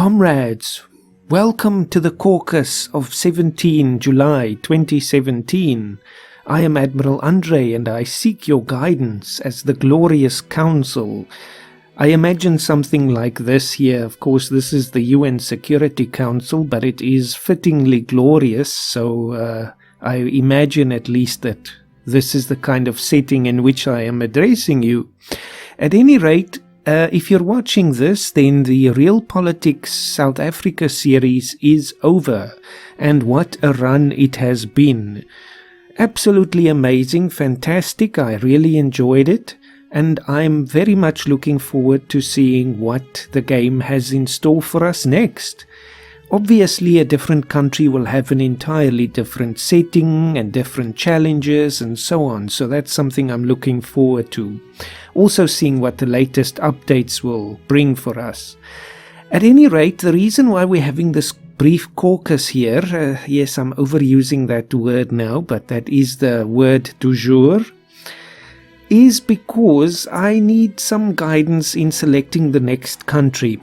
Comrades, welcome to the Caucus of 17 July 2017. I am Admiral Andre and I seek your guidance as the glorious council. I imagine something like this here. Of course, this is the UN Security Council, but it is fittingly glorious, so I imagine at least that this is the kind of setting in which I am addressing you. At any rate, if you're watching this, then the Realpolitiks South Africa series is over, and what a run it has been. Absolutely amazing, fantastic, I really enjoyed it, and I'm very much looking forward to seeing what the game has in store for us next. Obviously, a different country will have an entirely different setting and different challenges and so on, so that's something I'm looking forward to. Also seeing what the latest updates will bring for us. At any rate, the reason why we're having this brief caucus here, yes, I'm overusing that word now, but that is the word du jour, is because I need some guidance in selecting the next country.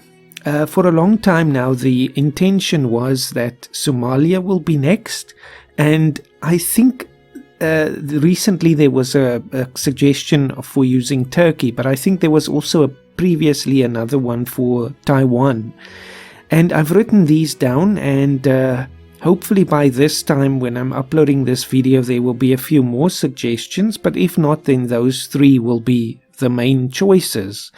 For a long time now, the intention was that Somalia will be next, and I think recently there was a suggestion for using Turkey, but I think there was also previously another one for Taiwan. And I've written these down, and hopefully by this time when I'm uploading this video there will be a few more suggestions, but if not, then those three will be the main choices.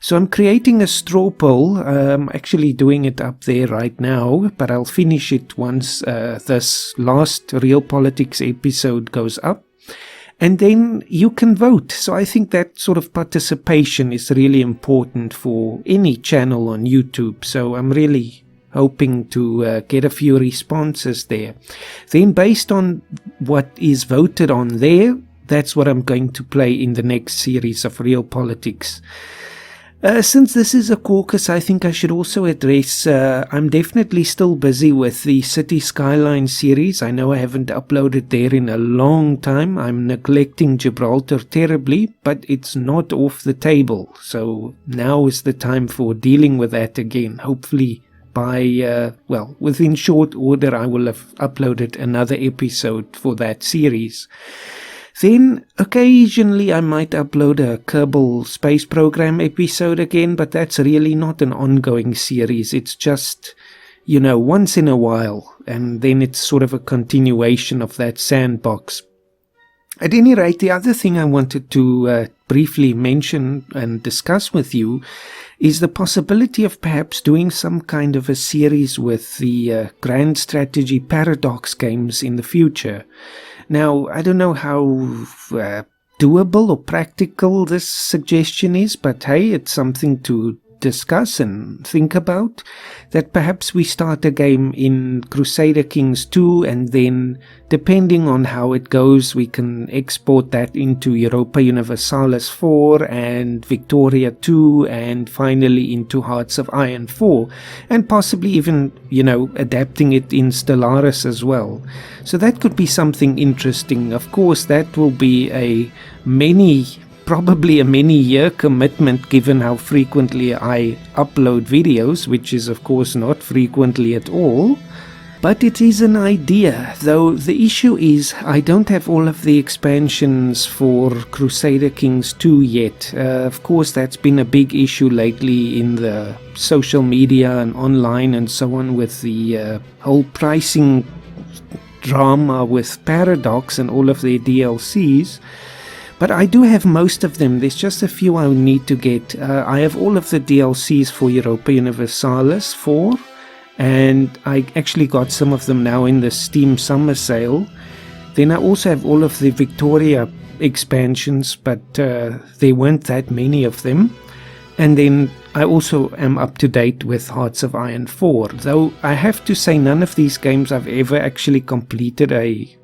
So I'm creating a straw poll. I'm actually doing it up there right now, but I'll finish it once this last Realpolitiks episode goes up. And then you can vote. So I think that sort of participation is really important for any channel on YouTube. So I'm really hoping to get a few responses there. Then based on what is voted on there, that's what I'm going to play in the next series of Realpolitiks. Since this is a caucus, I think I should also address, I'm definitely still busy with the City Skyline series. I know I haven't uploaded there in a long time. I'm neglecting Gibraltar terribly, but it's not off the table. So now is the time for dealing with that again. Hopefully by, within short order I will have uploaded another episode for that series. Then occasionally I might upload a Kerbal Space Program episode again, but that's really not an ongoing series. It's just, once in a while, and then it's sort of a continuation of that sandbox. At any rate, the other thing I wanted to briefly mention and discuss with you is the possibility of perhaps doing some kind of a series with the Grand Strategy Paradox games in the future. Now, I don't know how doable or practical this suggestion is, but hey, it's something to discuss and think about, that perhaps we start a game in Crusader Kings 2, and then depending on how it goes we can export that into Europa Universalis 4 and Victoria 2 and finally into Hearts of Iron 4, and possibly even adapting it in Stellaris as well. So that could be something interesting. Of course that will be probably a many-year commitment given how frequently I upload videos, which is of course not frequently at all. But it is an idea, though the issue is I don't have all of the expansions for Crusader Kings 2 yet. Of course that's been a big issue lately in the social media and online and so on, with the whole pricing drama with Paradox and all of their DLCs. But I do have most of them. There's just a few I need to get. I have all of the DLCs for Europa Universalis 4, and I actually got some of them now in the Steam Summer Sale. Then I also have all of the Victoria expansions, but there weren't that many of them. And then I also am up to date with Hearts of Iron 4, though I have to say none of these games I've ever actually completed a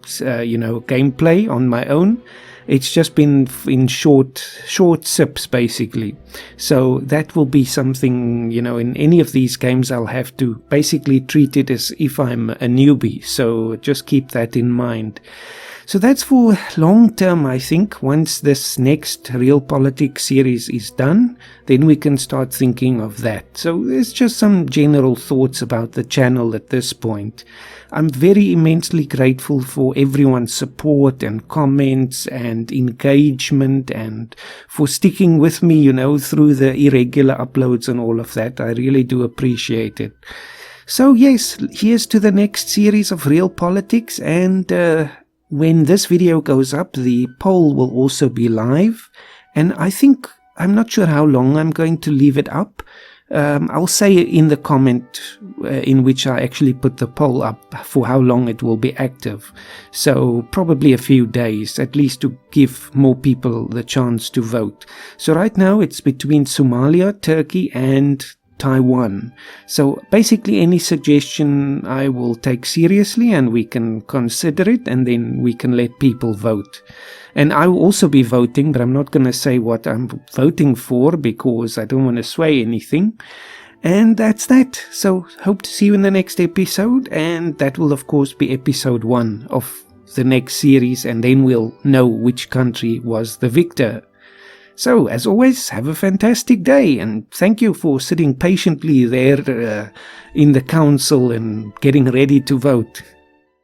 gameplay on my own. It's just been in short sips basically. So that will be something, in any of these games I'll have to basically treat it as if I'm a newbie. So just keep that in mind. So that's for long term, I think. Once this next Realpolitiks series is done, then we can start thinking of that. So there's just some general thoughts about the channel at this point. I'm very immensely grateful for everyone's support and comments and engagement, and for sticking with me, through the irregular uploads and all of that. I really do appreciate it. So yes, here's to the next series of Realpolitiks, and when this video goes up, the poll will also be live, and I'm not sure how long I'm going to leave it up. I'll say in the comment in which I actually put the poll up for how long it will be active. So probably a few days, at least, to give more people the chance to vote. So right now it's between Somalia, Turkey and Taiwan. So basically any suggestion I will take seriously, and we can consider it, and then we can let people vote. And I will also be voting, but I'm not going to say what I'm voting for because I don't want to sway anything. And that's that. So hope to see you in the next episode, and that will of course be episode 1 of the next series, and then we'll know which country was the victor. So, as always, have a fantastic day, and thank you for sitting patiently there in the council and getting ready to vote.